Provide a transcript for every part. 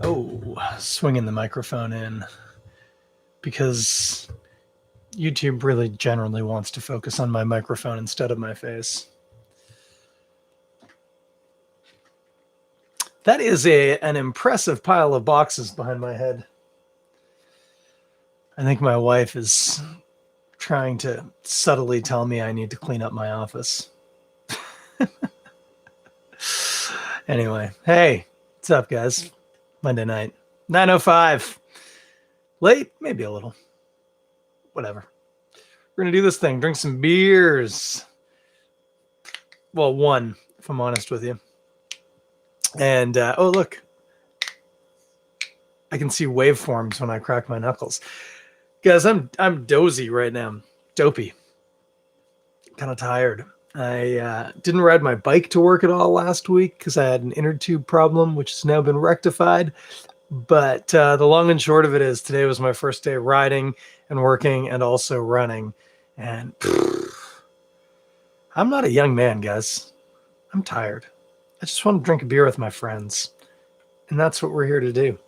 Oh, swinging the microphone in because YouTube really generally wants to focus on my microphone instead of my face. That is an impressive pile of boxes behind my head. I think my wife is trying to subtly tell me I need to clean up my office. Anyway, hey, what's up, guys? Monday night, 9:05. Late, maybe a little. Whatever. We're going to do this thing, drink some beers. Well, one, if I'm honest with you. And, oh, look. I can see waveforms when I crack my knuckles. Guys, I'm dozy right now. Dopey. Kind of tired. I didn't ride my bike to work at all last week because I had an inner tube problem, which has now been rectified. But the long and short of it is today was my first day riding and working and also running. And I'm not a young man, guys. I'm tired. I just want to drink a beer with my friends. And that's what we're here to do.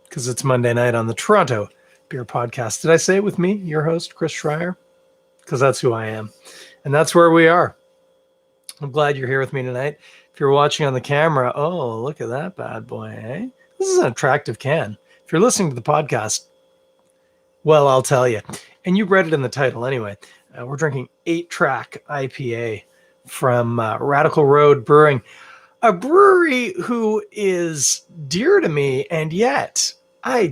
Because it's Monday night on the Toronto Beer Podcast. Did I say it with me, your host, Chris Schreier? Because that's who I am. And that's where we are. I'm glad you're here with me tonight. If you're watching on the camera, oh, look at that bad boy, eh? This is an attractive can. If you're listening to the podcast, well, I'll tell you. And you read it in the title anyway. We're drinking 8-track IPA from Radical Road Brewing, a brewery who is dear to me, and yet I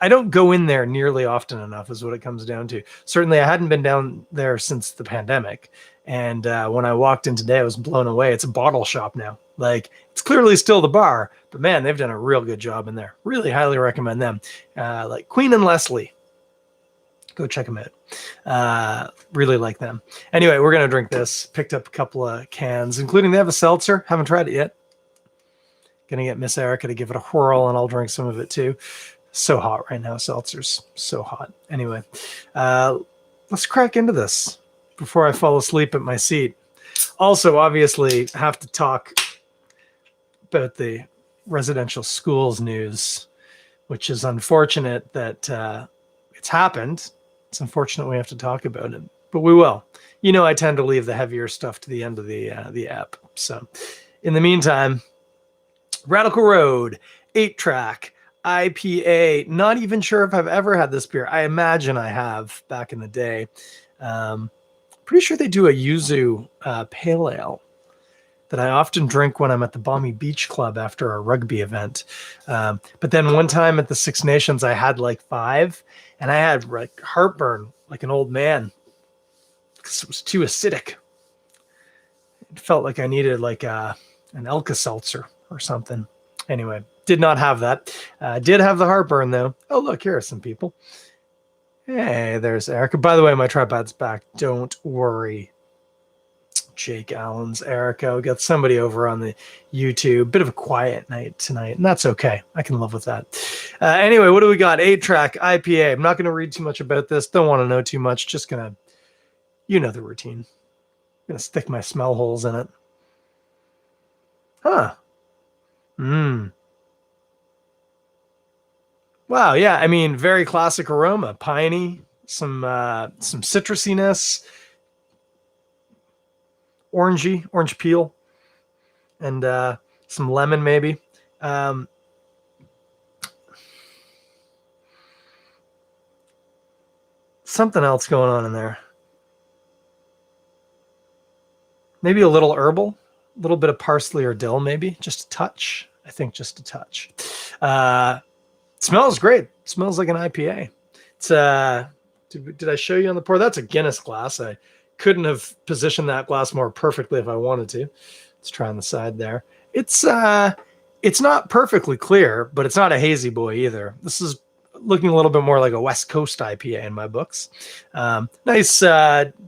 don't go in there nearly often enough is what it comes down to. Certainly I hadn't been down there since the pandemic. And when I walked in today, I was blown away. It's a bottle shop now. Like, it's clearly still the bar, but man, they've done a real good job in there. Really highly recommend them. Like Queen and Leslie. Go check them out. Really like them. Anyway, we're going to drink this. Picked up a couple of cans, including they have a seltzer. Haven't tried it yet. Gonna get Miss Erica to give it a whirl, and I'll drink some of it too. So hot right now, seltzers. So hot. Anyway, let's crack into this before I fall asleep at my seat. Also, obviously, have to talk about the residential schools news, which is unfortunate that it's happened. It's unfortunate we have to talk about it, but we will. You know, I tend to leave the heavier stuff to the end of the app. So, in the meantime, Radical Road, 8-track, IPA. Not even sure if I've ever had this beer. I imagine I have back in the day. Pretty sure they do a yuzu pale ale that I often drink when I'm at the Balmy Beach Club after a rugby event. But then one time at the Six Nations, I had like 5, and I had like heartburn like an old man because it was too acidic. It felt like I needed like an Alka-Seltzer or something. Anyway, did not have that. Did have the heartburn though. Oh, look, here are some people. Hey, there's Erica. By the way, my tripad's back. Don't worry. Jake Allen's Erica. We got somebody over on the YouTube. Bit of a quiet night tonight, and that's okay. I can live with that. Anyway, what do we got? 8-track IPA. I'm not going to read too much about this. Don't want to know too much. Just going to, you know the routine. I'm going to stick my smell holes in it. Huh. Wow, yeah. I mean, very classic aroma. Piney, some citrusiness, orange peel, and some lemon maybe. Something else going on in there. Maybe a little herbal, a little bit of parsley or dill, maybe just a touch. I think just a touch. Smells great. Smells like an IPA. It's did I show you on the pour? That's a Guinness glass. I couldn't have positioned that glass more perfectly if I wanted to. Let's try on the side there. It's not perfectly clear, but it's not a hazy boy either. This is looking a little bit more like a West Coast IPA in my books. Nice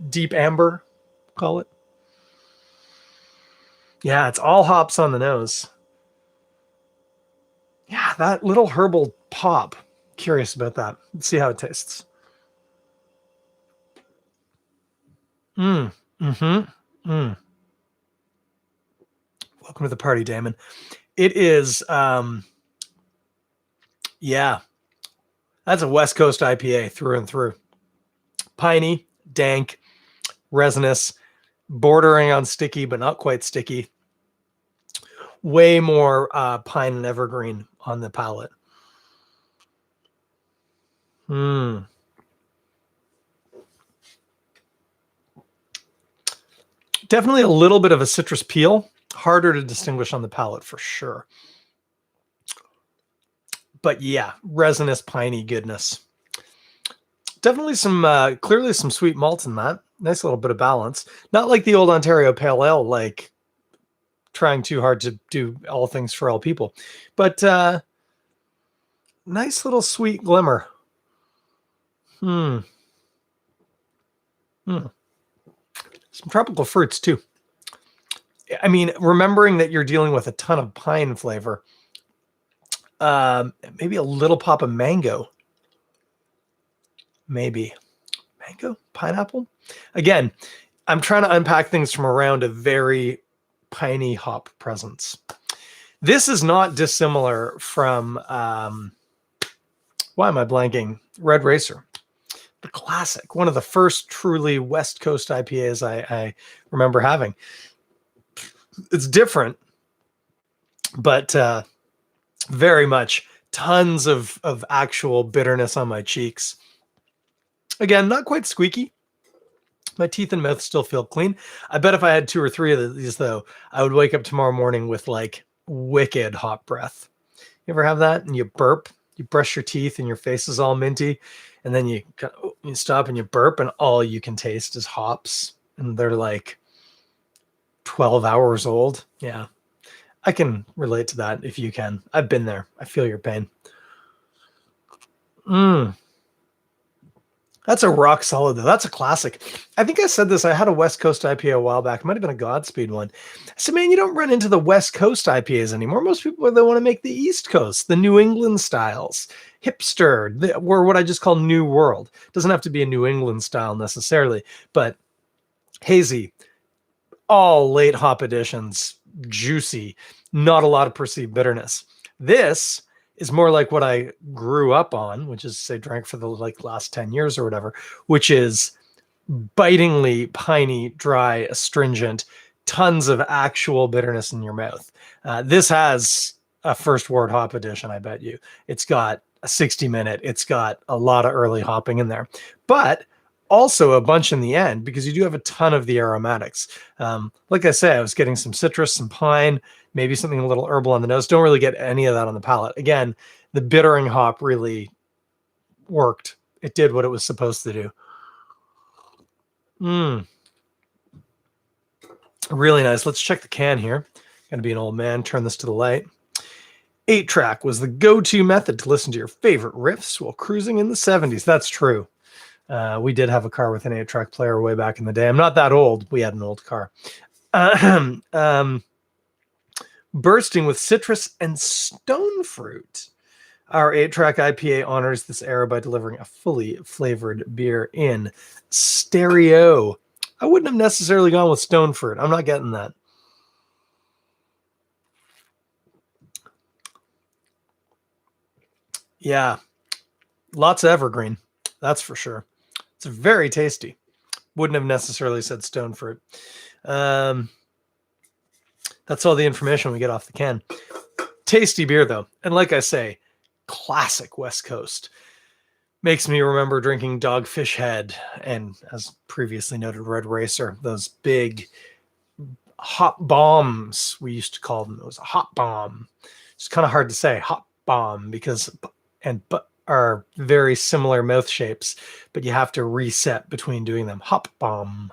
deep amber, call it. Yeah, it's all hops on the nose. Yeah, that little herbal pop. Curious about that. Let's see how it tastes. Welcome to the party, Damon. It is Yeah, that's a West Coast IPA through and through. Piney, dank, resinous, bordering on sticky, but not quite sticky. Way more pine and evergreen on the palate. Definitely a little bit of a citrus peel. Harder to distinguish on the palate for sure. But yeah, resinous, piney goodness. Definitely some, clearly some sweet malt in that. Nice little bit of balance. Not like the old Ontario Pale Ale, like trying too hard to do all things for all people. But nice little sweet glimmer. Some tropical fruits too. I mean, remembering that you're dealing with a ton of pine flavor. Maybe a little pop of mango. Maybe. Mango? Pineapple? Again, I'm trying to unpack things from around a very piney hop presence. This is not dissimilar from, why am I blanking? Red Racer. The classic. One of the first truly West Coast IPAs I remember having. It's different, but very much tons of actual bitterness on my cheeks. Again, not quite squeaky. My teeth and mouth still feel clean. I bet if I had 2 or 3 of these, though, I would wake up tomorrow morning with like wicked hot breath. You ever have that? And you burp, you brush your teeth, and your face is all minty, and then you stop and you burp, and all you can taste is hops, and they're like 12 hours old. Yeah, I can relate to that if you can. I've been there. I feel your pain. That's a rock solid, though. That's a classic. I think I said this. I had a West Coast IPA a while back. It might have been a Godspeed one. I said, man, you don't run into the West Coast IPAs anymore. Most people, they want to make the East Coast, the New England styles, hipster, or what I just call New World. It doesn't have to be a New England style necessarily, but hazy, all late hop additions, juicy, not a lot of perceived bitterness. This is more like what I grew up on, which is, say, drank for the last 10 years or whatever, which is bitingly piney, dry, astringent, tons of actual bitterness in your mouth. This has a first word hop addition, I bet you. It's got a 60-minute. It's got a lot of early hopping in there, but also a bunch in the end, because you do have a ton of the aromatics. Like I say, I was getting some citrus, some pine, maybe something a little herbal on the nose. Don't really get any of that on the palate. Again, the bittering hop really worked. It did what it was supposed to do. Really nice. Let's check the can here. Gonna be an old man. Turn this to the light. 8-track was the go-to method to listen to your favorite riffs while cruising in the 70s. That's true. We did have a car with an 8-track player way back in the day. I'm not that old. We had an old car. Bursting with citrus and stone fruit. Our 8-track IPA honors this era by delivering a fully flavored beer in stereo. I wouldn't have necessarily gone with stone fruit. I'm not getting that. Yeah, lots of evergreen. That's for sure. It's very tasty. Wouldn't have necessarily said stone fruit. That's all the information we get off the can. Tasty beer, though. And like I say, classic West Coast. Makes me remember drinking Dogfish Head and, as previously noted, Red Racer. Those big hop bombs, we used to call them. It was a hop bomb. It's kind of hard to say, hop bomb, because are very similar mouth shapes, but you have to reset between doing them. Hop bomb.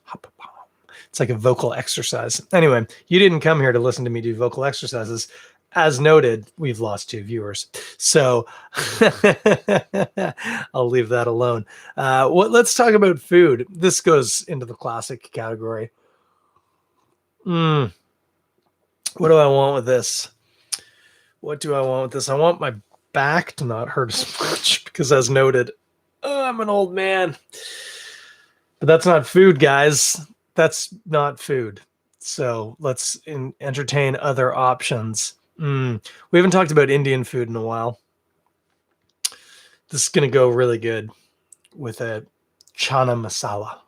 Hop bomb. It's like a vocal exercise. Anyway, you didn't come here to listen to me do vocal exercises. As noted, we've lost 2 viewers. So I'll leave that alone. Let's talk about food. This goes into the classic category. What do I want with this? What do I want with this? I want my back to not hurt as much because, as noted, I'm an old man. But that's not food, guys. That's not food. So let's entertain other options. We haven't talked about Indian food in a while. This is going to go really good with a chana masala.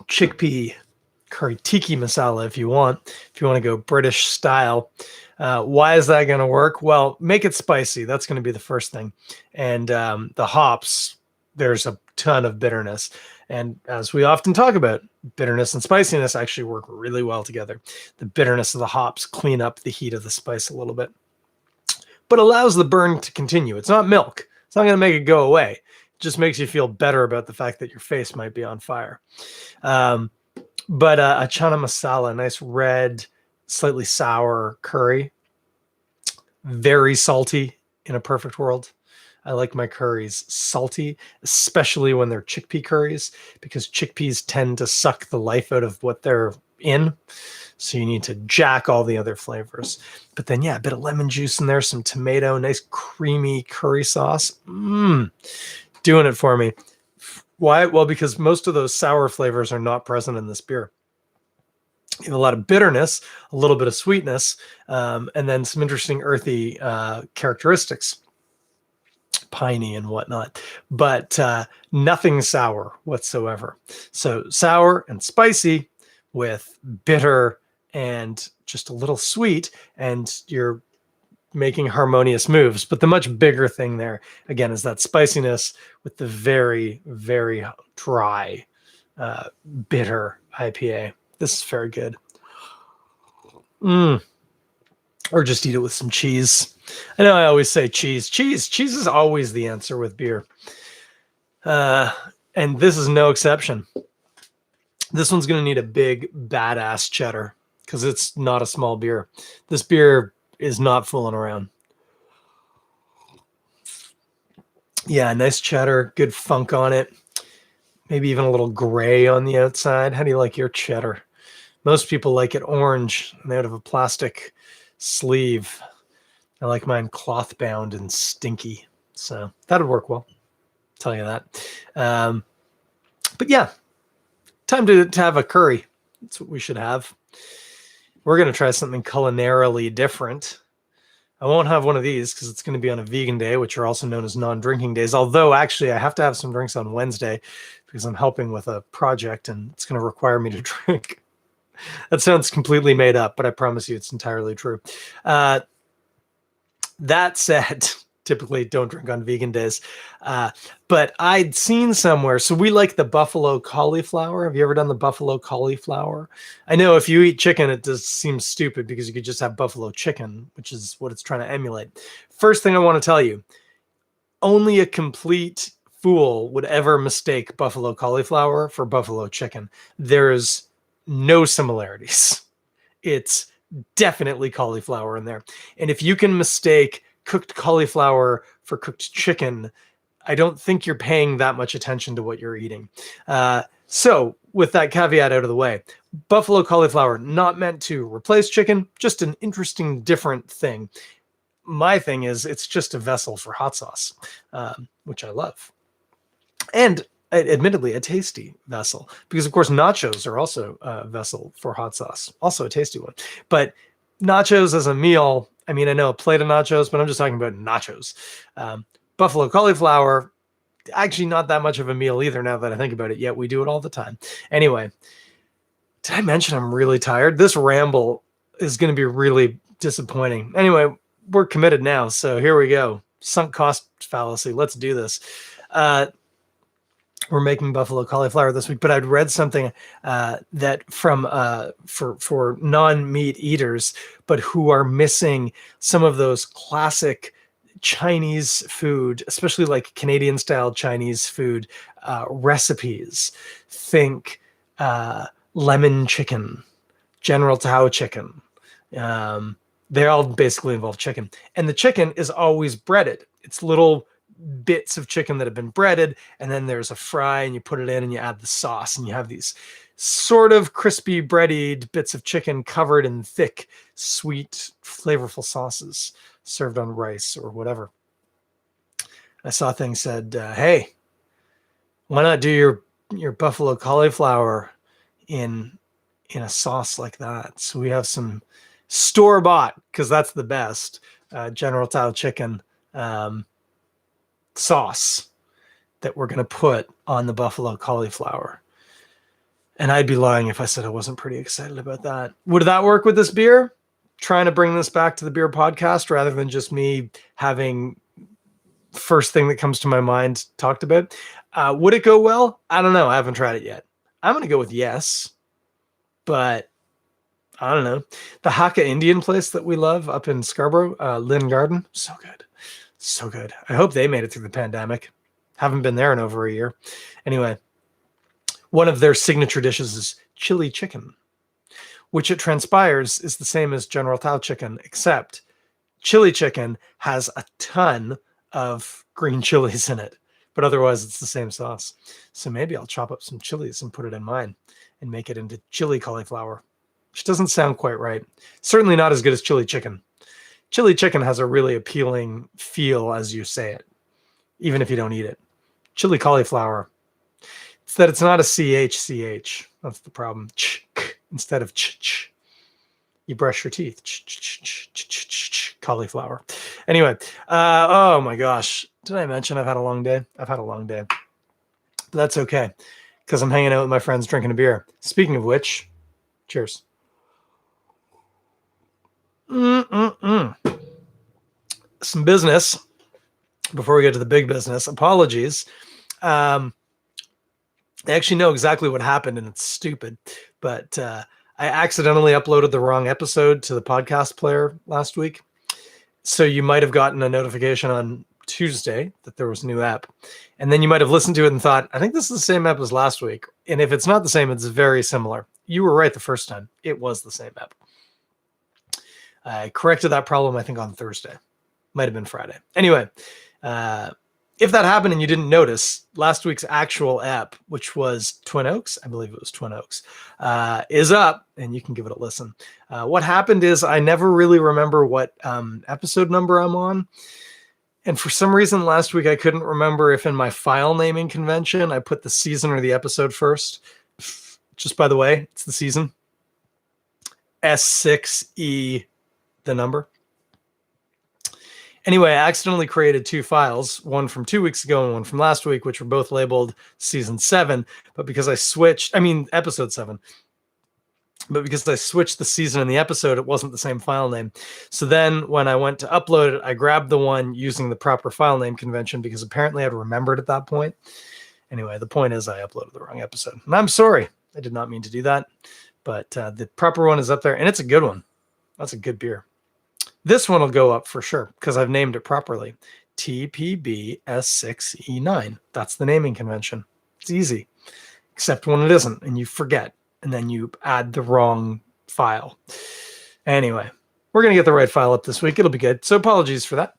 Chickpea curry tiki masala if you want to go British style. Why is that going to work? Well, make it spicy. That's going to be the first thing. And the hops, there's a ton of bitterness. And as we often talk about, bitterness and spiciness actually work really well together. The bitterness of the hops clean up the heat of the spice a little bit, but allows the burn to continue. It's not milk. It's not going to make it go away. It just makes you feel better about the fact that your face might be on fire. But a chana masala, a nice red, slightly sour curry, very salty in a perfect world. I like my curries salty, especially when they're chickpea curries, because chickpeas tend to suck the life out of what they're in. So you need to jack all the other flavors. But then, yeah, a bit of lemon juice in there, some tomato, nice creamy curry sauce. Doing it for me. Why? Well, because most of those sour flavors are not present in this beer. You have a lot of bitterness, a little bit of sweetness, and then some interesting earthy characteristics, piney and whatnot, but nothing sour whatsoever. So sour and spicy with bitter and just a little sweet, and you're making harmonious moves. But the much bigger thing there, again, is that spiciness with the very, very dry, bitter IPA. This is very good. Or just eat it with some cheese. I know I always say cheese. Cheese is always the answer with beer. And this is no exception. This one's going to need a big, badass cheddar because it's not a small beer. This beer is not fooling around. Yeah, nice cheddar, good funk on it. Maybe even a little gray on the outside. How do you like your cheddar? Most people like it orange and out of a plastic sleeve. I like mine cloth bound and stinky. So that would work well. I'll tell you that. But yeah, time to have a curry. That's what we should have. We're going to try something culinarily different. I won't have one of these because it's going to be on a vegan day, which are also known as non-drinking days. Although, actually, I have to have some drinks on Wednesday because I'm helping with a project and it's going to require me to drink. That sounds completely made up, but I promise you it's entirely true. That said, typically don't drink on vegan days. But I'd seen somewhere, so we like the buffalo cauliflower. Have you ever done the buffalo cauliflower? I know if you eat chicken, it just seems stupid because you could just have buffalo chicken, which is what it's trying to emulate. First thing I want to tell you, only a complete fool would ever mistake buffalo cauliflower for buffalo chicken. There's no similarities. It's definitely cauliflower in there. And if you can mistake cooked cauliflower for cooked chicken, I don't think you're paying that much attention to what you're eating. So with that caveat out of the way, buffalo cauliflower, not meant to replace chicken, just an interesting, different thing. My thing is it's just a vessel for hot sauce, which I love. And admittedly, a tasty vessel, because of course nachos are also a vessel for hot sauce, also a tasty one. But nachos as a meal, I mean, I know a plate of nachos, but I'm just talking about nachos. Buffalo cauliflower, actually not that much of a meal either now that I think about it, yet we do it all the time. Anyway, did I mention I'm really tired? This ramble is going to be really disappointing. Anyway, we're committed now, so here we go. Sunk cost fallacy. Let's do this. We're making buffalo cauliflower this week, but I'd read something that from for non-meat eaters, but who are missing some of those classic Chinese food, especially like Canadian style Chinese food recipes. Think lemon chicken, General Tao chicken. They all basically involve chicken, and the chicken is always breaded. It's little bits of chicken that have been breaded, and then there's a fry and you put it in and you add the sauce and you have these sort of crispy breaded bits of chicken covered in thick, sweet, flavorful sauces served on rice or whatever. I saw a thing said, hey, why not do your buffalo cauliflower in a sauce like that? So we have some store-bought, because that's the best, General Tao chicken sauce that we're going to put on the buffalo cauliflower. And I'd be lying if I said I wasn't pretty excited about that. Would that work with this beer? Trying to bring this back to the beer podcast rather than just me having first thing that comes to my mind talked about. Would it go well? I don't know. I haven't tried it yet. I'm going to go with yes, but I don't know. The Hakka Indian place that we love up in Scarborough, Lynn Garden, so good. So good. I hope they made it through the pandemic. Haven't been there in over a year. Anyway, one of their signature dishes is chili chicken, which it transpires is the same as General Tao chicken, except chili chicken has a ton of green chilies in it, but otherwise it's the same sauce. So maybe I'll chop up some chilies and put it in mine and make it into chili cauliflower, which doesn't sound quite right. Certainly not as good as chili chicken. Chili chicken has a really appealing feel as you say it, even if you don't eat it. Chili cauliflower, it's that it's not a CH. That's the problem. Instead of ch. You brush your teeth. Cauliflower. Anyway, oh my gosh. Did I mention I've had a long day? I've had a long day. But that's okay, because I'm hanging out with my friends drinking a beer. Speaking of which, cheers. Some business before we get to the big business. Apologies. I actually know exactly what happened, and it's stupid, but I accidentally uploaded the wrong episode to the podcast player last week. So you might have gotten a notification on Tuesday that there was a new app, and then you might have listened to it and thought, I think this is the same app as last week. And if it's not the same, it's very similar. You were right the first time. It was the same app. I corrected that problem, I think, on Thursday. Might have been Friday. Anyway, if that happened and you didn't notice, last week's actual app, which was Twin Oaks, I believe it was Twin Oaks, is up, and you can give it a listen. What happened is I never really remember what episode number I'm on. And for some reason last week, I couldn't remember if in my file naming convention, I put the season or the episode first. Just by the way, it's the season. S6E, the number. Anyway, I accidentally created two files, one from 2 weeks ago and one from last week, which were both labeled season 7. But because I switched, episode 7. But because I switched the season and the episode, it wasn't the same file name. So then when I went to upload it, I grabbed the one using the proper file name convention because apparently I'd remembered at that point. Anyway, the point is I uploaded the wrong episode. And I'm sorry. I did not mean to do that. But the proper one is up there, and it's a good one. That's a good beer. This one will go up for sure because I've named it properly. TPB-S6E9. That's the naming convention. It's easy, except when it isn't, and you forget, and then you add the wrong file. Anyway, we're going to get the right file up this week. It'll be good. So apologies for that.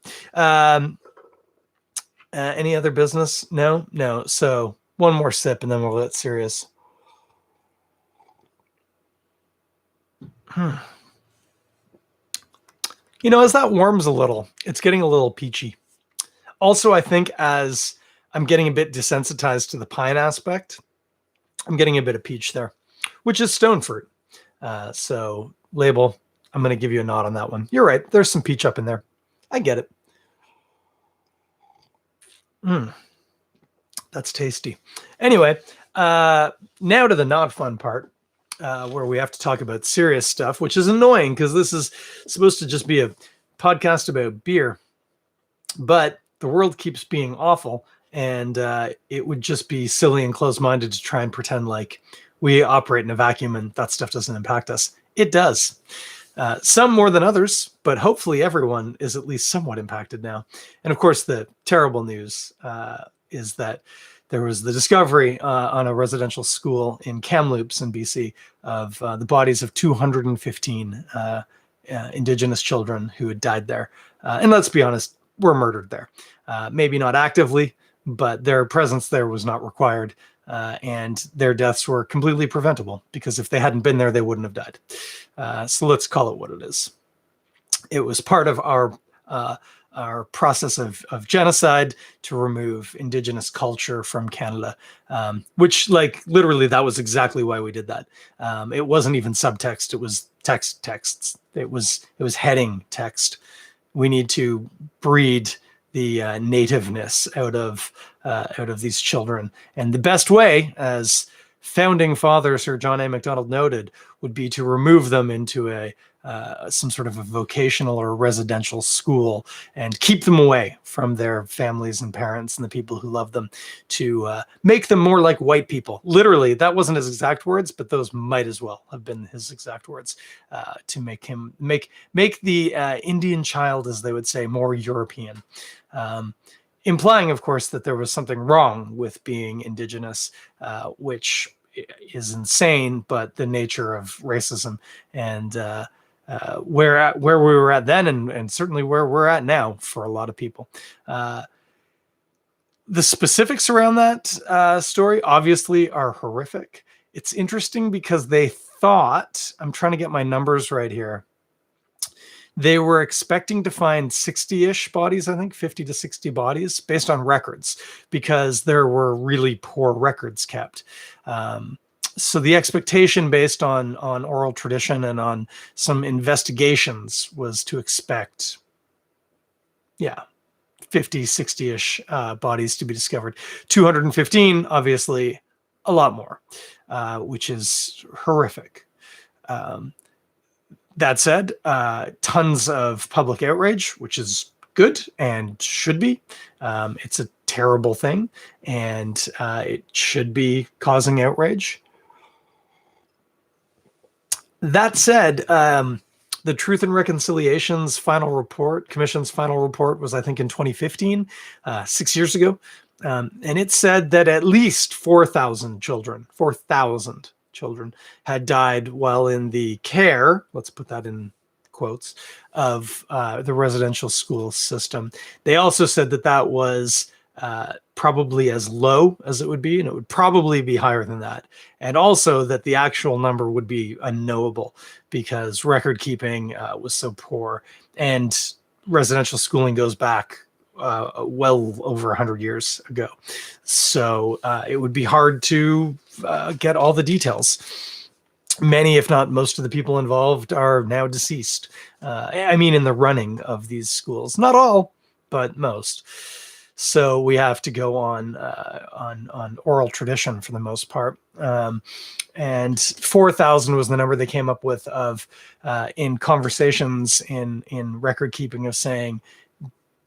Any other business? No. So one more sip, and then we'll get serious. You know, as that warms a little, it's getting a little peachy. Also, I think as I'm getting a bit desensitized to the pine aspect, I'm getting a bit of peach there, which is stone fruit. So label, I'm going to give you a nod on that one. You're right. There's some peach up in there. I get it. That's tasty. Anyway, now to the not fun part. Where we have to talk about serious stuff, which is annoying because this is supposed to just be a podcast about beer. But the world keeps being awful, and it would just be silly and closed-minded to try and pretend like we operate in a vacuum and that stuff doesn't impact us. It does. Some more than others, but hopefully everyone is at least somewhat impacted now. And of course, the terrible news is that there was the discovery on a residential school in Kamloops in BC of the bodies of 215 Indigenous children who had died there. And let's be honest, were murdered there. Maybe not actively, but their presence there was not required. And their deaths were completely preventable because if they hadn't been there, they wouldn't have died. So let's call it what it is. It was part of our process of genocide to remove Indigenous culture from Canada, which literally that was exactly why we did that. It wasn't even subtext. It was texts. It was heading text. We need to breed nativeness out of these children. And the best way, as founding father Sir John A. Macdonald noted, would be to remove them into some sort of a vocational or residential school and keep them away from their families and parents and the people who love them, to make them more like white people. Literally, that wasn't his exact words, but those might as well have been his exact words, to make the Indian child, as they would say, more European. Implying, of course, that there was something wrong with being Indigenous, which is insane, but the nature of racism and where we were at then, and certainly where we're at now for a lot of people. The specifics around that story obviously are horrific. It's interesting because they thought, I'm trying to get my numbers right here, they were expecting to find 60-ish bodies, I think 50 to 60 bodies, based on records, because there were really poor records kept. So the expectation, based on oral tradition and on some investigations, was to expect, 50, 60-ish bodies to be discovered. 215, obviously, a lot more, which is horrific. That said, tons of public outrage, which is good and should be. It's a terrible thing, and it should be causing outrage. That said, the Truth and Reconciliation's Commission's final report was, I think, in 2015, 6 years ago. And it said that at least 4,000 children had died while in the care, let's put that in quotes, of the residential school system. They also said that was probably as low as it would be, and it would probably be higher than that. And also that the actual number would be unknowable because record keeping was so poor, and residential schooling goes back well over 100 years ago. So it would be hard to get all the details. Many, if not most, of the people involved are now deceased. In the running of these schools. Not all, but most. So we have to go on oral tradition for the most part. And 4,000 was the number they came up with in conversations in record keeping, of saying,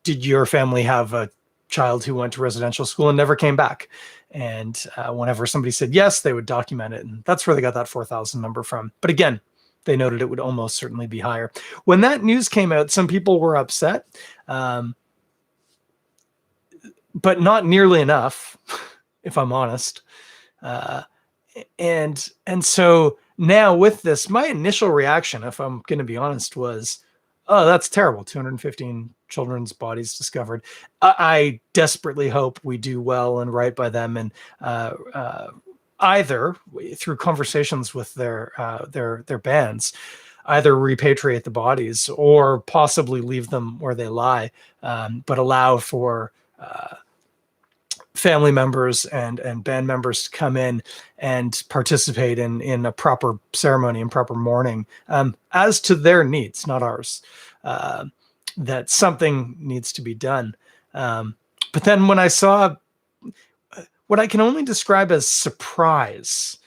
did your family have a child who went to residential school and never came back? And whenever somebody said yes, they would document it. And that's where they got that 4,000 number from. But again, they noted it would almost certainly be higher. When that news came out, some people were upset. But not nearly enough, if I'm honest. And so now with this, my initial reaction, if I'm going to be honest, was, oh, that's terrible. 215 children's bodies discovered. I desperately hope we do well and right by them, and either through conversations with their bands, either repatriate the bodies or possibly leave them where they lie, but allow for family members and band members to come in and participate in a proper ceremony and proper mourning, as to their needs, not ours. That something needs to be done. But then when I saw what I can only describe as surprise,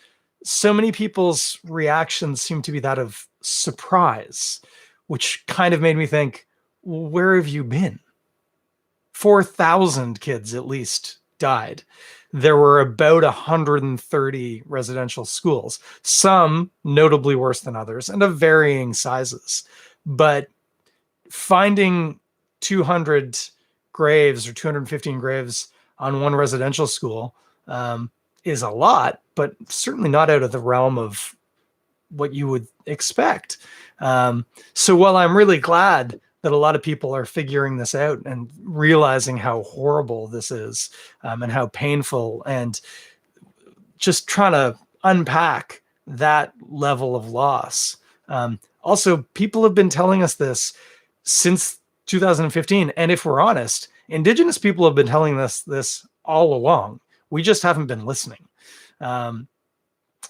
so many people's reactions seem to be that of surprise, which kind of made me think, well, where have you been? 4,000 kids at least died. There were about 130 residential schools, some notably worse than others and of varying sizes. But finding 200 graves or 215 graves on one residential school is a lot, but certainly not out of the realm of what you would expect. So while I'm really glad that a lot of people are figuring this out and realizing how horrible this is, and how painful, and just trying to unpack that level of loss. Also, people have been telling us this since 2015. And if we're honest, Indigenous people have been telling us this all along. We just haven't been listening.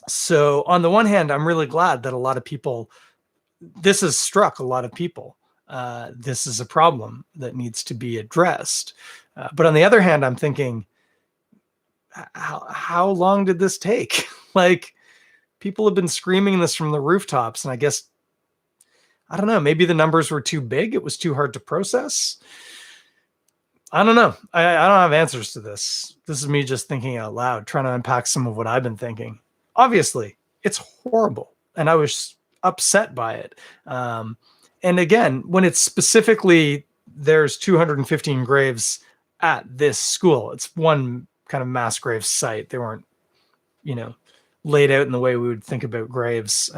So on the one hand, I'm really glad that a lot of people, this has struck a lot of people. this is a problem that needs to be addressed. But on the other hand, I'm thinking, how long did this take? Like, people have been screaming this from the rooftops, and I guess, I don't know, maybe the numbers were too big. It was too hard to process. I don't know. I don't have answers to this. This is me just thinking out loud, trying to unpack some of what I've been thinking. Obviously, it's horrible, and I was upset by it. And again, when it's specifically, there's 215 graves at this school. It's one kind of mass grave site. They weren't, laid out in the way we would think about graves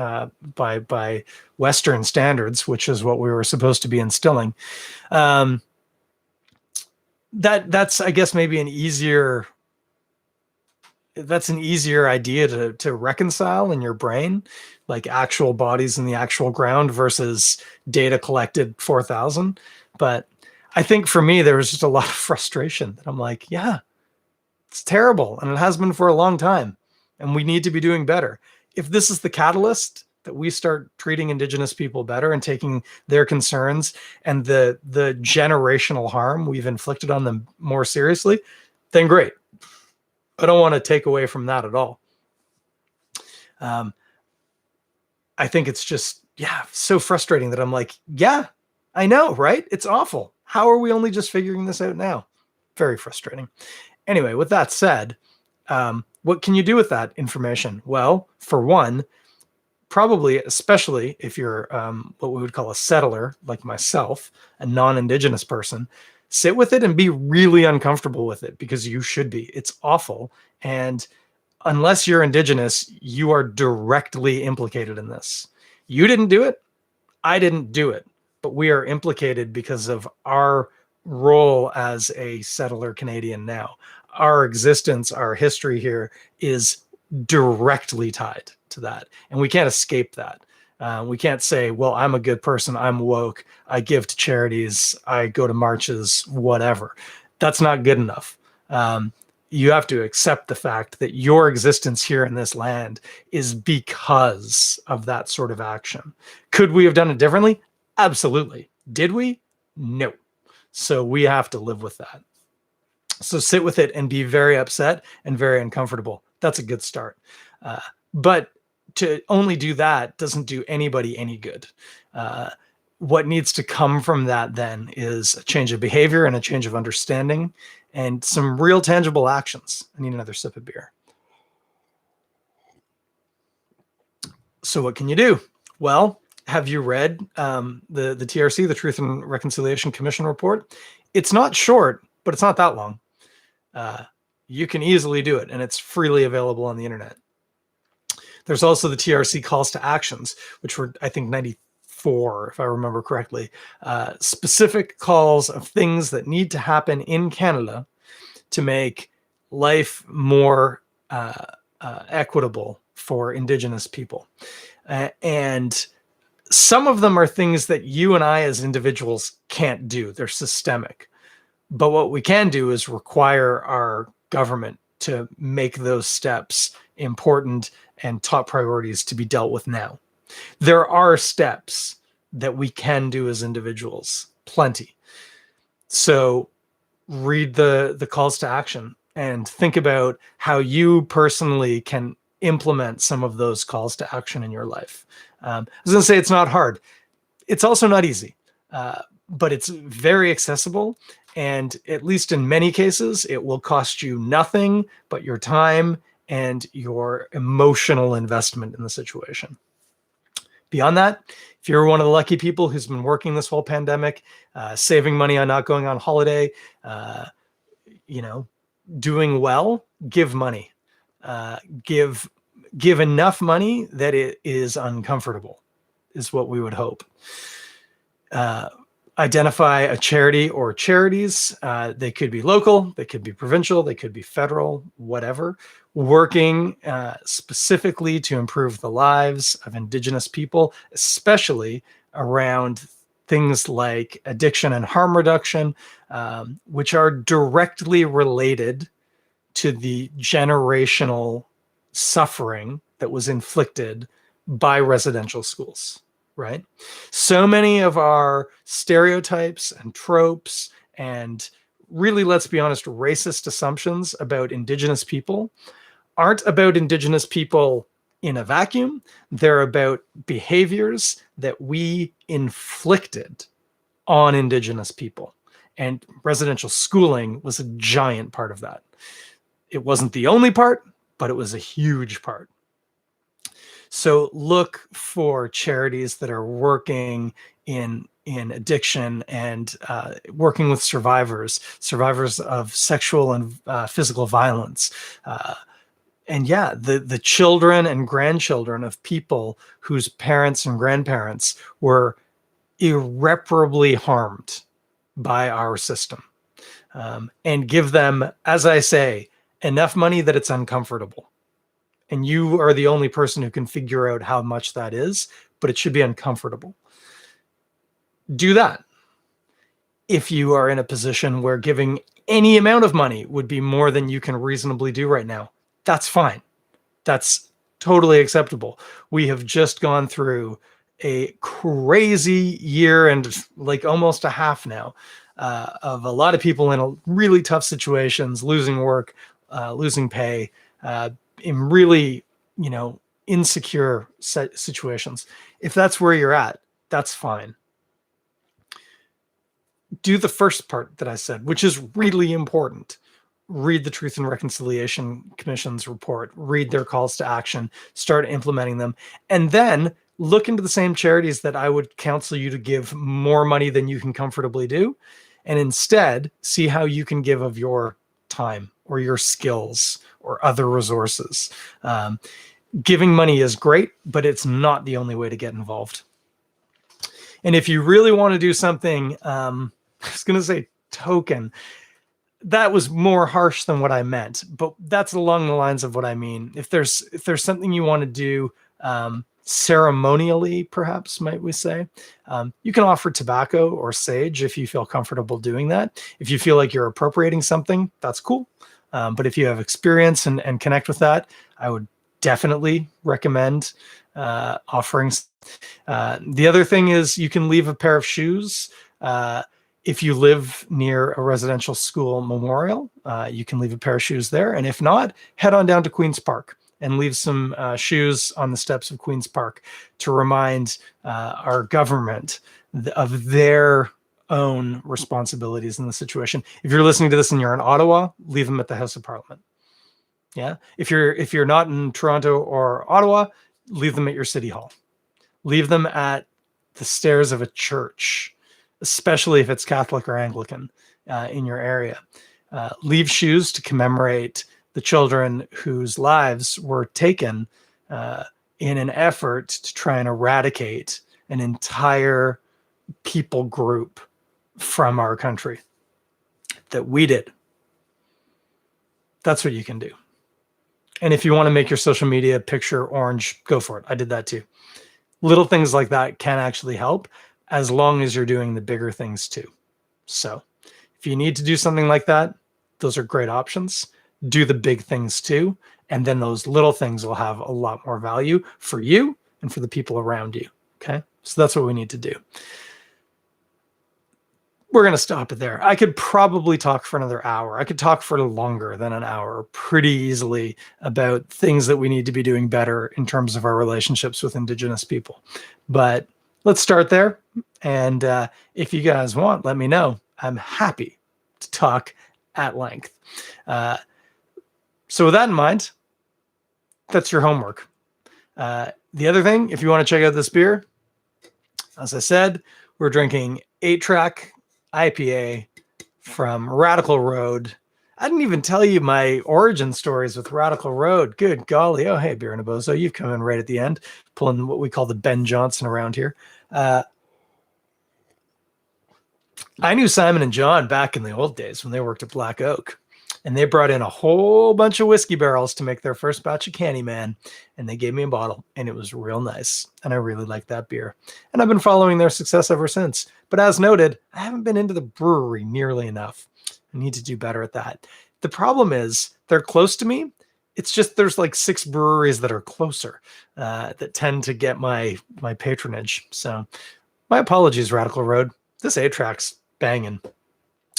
by Western standards, which is what we were supposed to be instilling. That's I guess maybe an easier idea to reconcile in your brain, like actual bodies in the actual ground versus data collected 4,000. But I think for me, there was just a lot of frustration that I'm like, yeah, it's terrible. And it has been for a long time. And we need to be doing better. If this is the catalyst that we start treating Indigenous people better and taking their concerns and the generational harm we've inflicted on them more seriously, then great. I don't want to take away from that at all. I think it's just, so frustrating that I'm like, yeah, I know, right? It's awful. How are we only just figuring this out now? Very frustrating. Anyway, with that said, what can you do with that information? Well, for one, probably, especially if you're what we would call a settler, like myself, a non-Indigenous person, sit with it and be really uncomfortable with it, because you should be. It's awful. And unless you're Indigenous, you are directly implicated in this. You didn't do it. I didn't do it. But we are implicated because of our role as a settler Canadian now. Our existence, our history here is directly tied to that. And we can't escape that. We can't say, well, I'm a good person, I'm woke, I give to charities, I go to marches, whatever. That's not good enough. You have to accept the fact that your existence here in this land is because of that sort of action. Could we have done it differently? Absolutely. Did we? No. So we have to live with that. So sit with it and be very upset and very uncomfortable. That's a good start. But to only do that doesn't do anybody any good. What needs to come from that then is a change of behavior and a change of understanding and some real tangible actions. I need another sip of beer. So what can you do? Well, have you read the TRC, the Truth and Reconciliation Commission report? It's not short, but it's not that long. You can easily do it, and it's freely available on the internet. There's also the TRC calls to actions, which were, I think, 94, if I remember correctly, specific calls of things that need to happen in Canada to make life more equitable for Indigenous people. And some of them are things that you and I as individuals can't do. They're systemic. But what we can do is require our government to make those steps important and top priorities to be dealt with now. There are steps that we can do as individuals, plenty. So read the calls to action and think about how you personally can implement some of those calls to action in your life. I was going to say it's not hard. It's also not easy, but it's very accessible. And at least in many cases, it will cost you nothing but your time and your emotional investment in the situation. Beyond that, if you're one of the lucky people who's been working this whole pandemic, saving money on not going on holiday, doing well, give money. Give enough money that it is uncomfortable, is what we would hope. Identify a charity or charities. They could be local, they could be provincial, they could be federal, whatever, working specifically to improve the lives of Indigenous people, especially around things like addiction and harm reduction, which are directly related to the generational suffering that was inflicted by residential schools. right? So many of our stereotypes and tropes and really, let's be honest, racist assumptions about Indigenous people aren't about Indigenous people in a vacuum. They're about behaviors that we inflicted on Indigenous people. And residential schooling was a giant part of that. It wasn't the only part, but it was a huge part. So look for charities that are working in addiction and working with survivors of sexual and physical violence. And yeah, the children and grandchildren of people whose parents and grandparents were irreparably harmed by our system. And give them, as I say, enough money that it's uncomfortable. And you are the only person who can figure out how much that is, but it should be uncomfortable. Do that. If you are in a position where giving any amount of money would be more than you can reasonably do right now, that's fine. That's totally acceptable. We have just gone through a crazy year and like almost a half now of a lot of people in really tough situations, losing work, losing pay, in really, insecure situations. If that's where you're at, that's fine. Do the first part that I said, which is really important. Read the Truth and Reconciliation Commission's report, read their calls to action, start implementing them, and then look into the same charities that I would counsel you to give more money than you can comfortably do, and instead see how you can give of your time or your skills or other resources. Giving money is great, but it's not the only way to get involved. And if you really want to do something, I was going to say token, that was more harsh than what I meant, but that's along the lines of what I mean. If there's something you want to do ceremonially, perhaps, might we say, you can offer tobacco or sage if you feel comfortable doing that. If you feel like you're appropriating something, that's cool. But if you have experience and connect with that, I would definitely recommend offering. The other thing is you can leave a pair of shoes. If you live near a residential school memorial, you can leave a pair of shoes there. And if not, head on down to Queen's Park and leave some shoes on the steps of Queen's Park to remind our government of their own responsibilities in the situation. If you're listening to this and you're in Ottawa, leave them at the House of Parliament. Yeah. If you're not in Toronto or Ottawa, leave them at your city hall. Leave them at the stairs of a church, especially if it's Catholic or Anglican in your area. Leave shoes to commemorate the children whose lives were taken in an effort to try and eradicate an entire people group from our country that we did. That's what you can do. And if you want to make your social media picture orange, go for it. I did that too. Little things like that can actually help as long as you're doing the bigger things too. So if you need to do something like that, those are great options. Do the big things too. And then those little things will have a lot more value for you and for the people around you. Okay. So that's what we need to do. We're going to stop it there. I could probably talk for another hour. I could talk for longer than an hour pretty easily about things that we need to be doing better in terms of our relationships with Indigenous people. But let's start there. And if you guys want, let me know. I'm happy to talk at length. So with that in mind, that's your homework. The other thing, if you want to check out this beer, as I said, we're drinking 8-track IPA from Radical Road. I didn't even tell you my origin stories with Radical Road. Good golly. Oh, hey, Beer and a Bozo. You've come in right at the end, pulling what we call the Ben Johnson around here. I knew Simon and John back in the old days when they worked at Black Oak. And they brought in a whole bunch of whiskey barrels to make their first batch of Candyman. And they gave me a bottle, and it was real nice. And I really liked that beer. And I've been following their success ever since. But as noted, I haven't been into the brewery nearly enough. I need to do better at that. The problem is they're close to me, It's just there's like 6 breweries that are closer that tend to get my patronage. So my apologies, Radical Road. This 8-track's banging.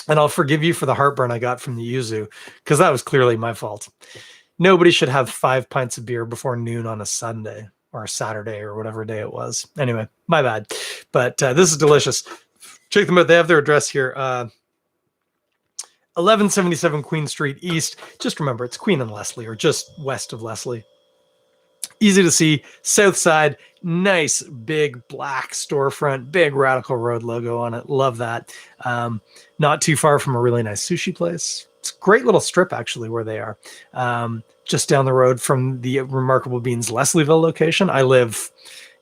And I'll forgive you for the heartburn I got from the yuzu, because that was clearly my fault. Nobody should have 5 pints of beer before noon on a Sunday or a Saturday or whatever day it was. Anyway, my bad. But this is delicious. Check them out. They have their address here. 1177 Queen Street East. Just remember, it's Queen and Leslie, or just west of Leslie. Easy to see. South side, nice big black storefront, big Radical Road logo on it. Love that. Not too far from a really nice sushi place. It's a great little strip, actually, where they are. Just down the road from the Remarkable Beans Leslieville location. I live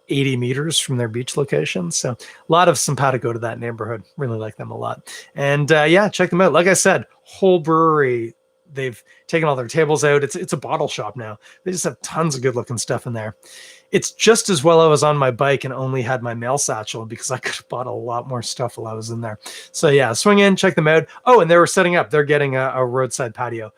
80 meters from their beach location. So a lot of simpatico to that neighborhood. Really like them a lot. And yeah, check them out. Like I said, whole brewery. They've taken all their tables out. It's a bottle shop now. They just have tons of good looking stuff in there. It's just as well I was on my bike and only had my mail satchel, because I could have bought a lot more stuff while I was in there. So yeah, swing in, check them out. Oh, and they were setting up. They're getting a roadside patio.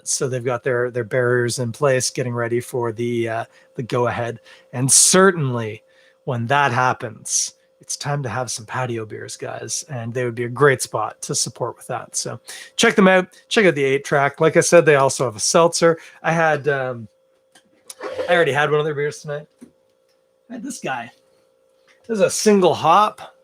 So they've got their barriers in place, getting ready for the go ahead. And certainly when that happens, it's time to have some patio beers, guys, and they would be a great spot to support with that. So check them out. Check out the 8-track. Like I said, they also have a seltzer. I already had one of their beers tonight. I had this guy. This is a single hop.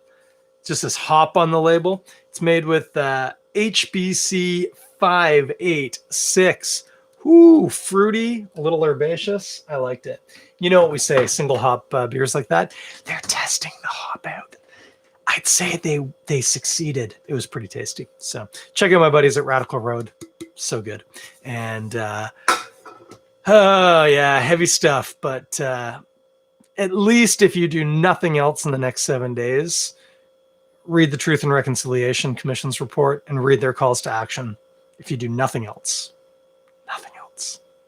Just this hop on the label. It's made with HBC 586. Ooh, fruity, a little herbaceous. I liked it. You know what we say, single hop beers like that? They're testing the hop out. I'd say they succeeded. It was pretty tasty. So check out my buddies at Radical Road. So good. And oh yeah, heavy stuff. But at least if you do nothing else in the next 7 days, read the Truth and Reconciliation Commission's report and read their calls to action. If you do nothing else,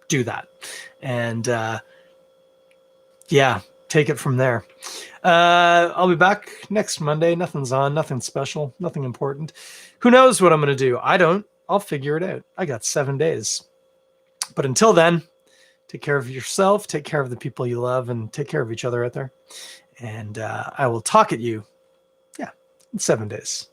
do that. And yeah, take it from there. I'll be back next Monday. Nothing's on, nothing special, nothing important. Who knows what I'm going to do? I don't. I'll figure it out. I got 7 days. But until then, take care of yourself, take care of the people you love, and take care of each other out there. And I will talk at you, in 7 days.